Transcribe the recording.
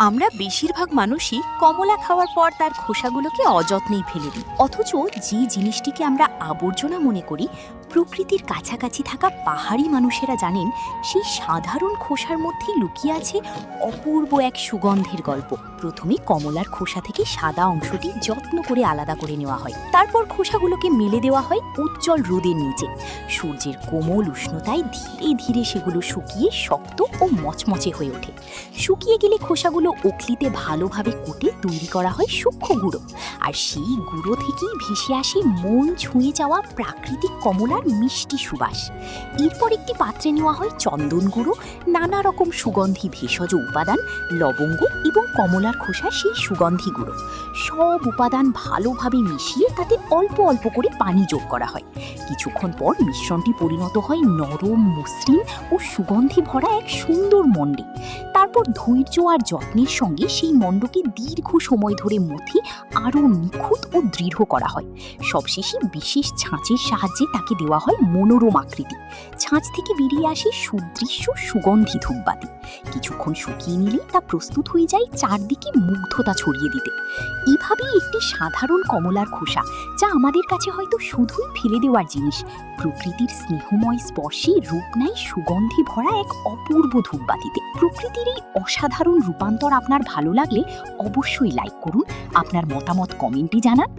আমরা বেশিরভাগ মানুষই কমলা খাওয়ার পর তার খোসাগুলোকে অযত্নেই ফেলে দিই, অথচ যে জিনিসটিকে আমরা আবর্জনা মনে করি, প্রকৃতির কাছাকাছি থাকা পাহাড়ি মানুষেরা জানেন সেই সাধারণ খোসার মধ্যেই লুকিয়ে আছে অপূর্ব এক সুগন্ধের গল্প। প্রথমে কমলার খোসা থেকে সাদা অংশটি যত্ন করে আলাদা করে নেওয়া হয়, তারপর খোসাগুলোকে মেলে দেওয়া হয় উজ্জ্বল রোদের নিচে। সূর্যের কোমল উষ্ণতায় ধীরে ধীরে সেগুলো শুকিয়ে শক্ত ও মচমচে হয়ে ওঠে। শুকিয়ে গেলে খোসাগুলো ওখলিতে ভালোভাবে কুটে তৈরি করা হয় সূক্ষ্ম গুঁড়ো, আর সেই গুঁড়ো থেকেই ভেসে আসে মন ছুঁয়ে যাওয়া প্রাকৃতিক কমলার মিষ্টি সুবাস। এরপর একটি পাত্রে নেওয়া হয় চন্দন গুঁড়ো, নানা রকম সুগন্ধি ভেষজ উপাদান, লবঙ্গ এবং কমলার খোসার সেই সুগন্ধি গুঁড়ো। সব উপাদান ভালোভাবে মিশিয়ে তাতে অল্প অল্প করে পানি যোগ করা হয়। কিছুক্ষণ পর মিশ্রণটি পরিণত হয় নরম, মসৃণ ও সুগন্ধি ভরা এক সুন্দর মণ্ডে। তারপর ধৈর্য আর যত্নের সঙ্গে সেই মণ্ডকে দীর্ঘ সময় ধরে মথি আরও নিখুঁত ও দৃঢ় করা হয়। সবশেষে বিশেষ ছাঁচের সাহায্যে তাকে দেওয়া হয় মনোরম আকৃতি। ছাঁচ থেকে বেরিয়ে আসে সুদৃশ্য সুগন্ধি ধূপবাতি। কিছুক্ষণ শুকিয়ে নিলেই তা প্রস্তুত হয়ে যায় চারদিকে মুগ্ধতা ছড়িয়ে দিতে। এভাবেই একটি সাধারণ কমলার খোসা, যা আমাদের কাছে হয়তো শুধুই ফেলে দেওয়ার জিনিস, প্রকৃতির স্নেহময় স্পর্শে রূপ নেয় সুগন্ধি ভরা এক অপূর্ব ধূপবাতিতে। প্রকৃতির এই অসাধারণ রূপান্তর আপনার ভালো লাগলে অবশ্যই লাইক করুন, আপনার মতামত কমেন্টে জানান।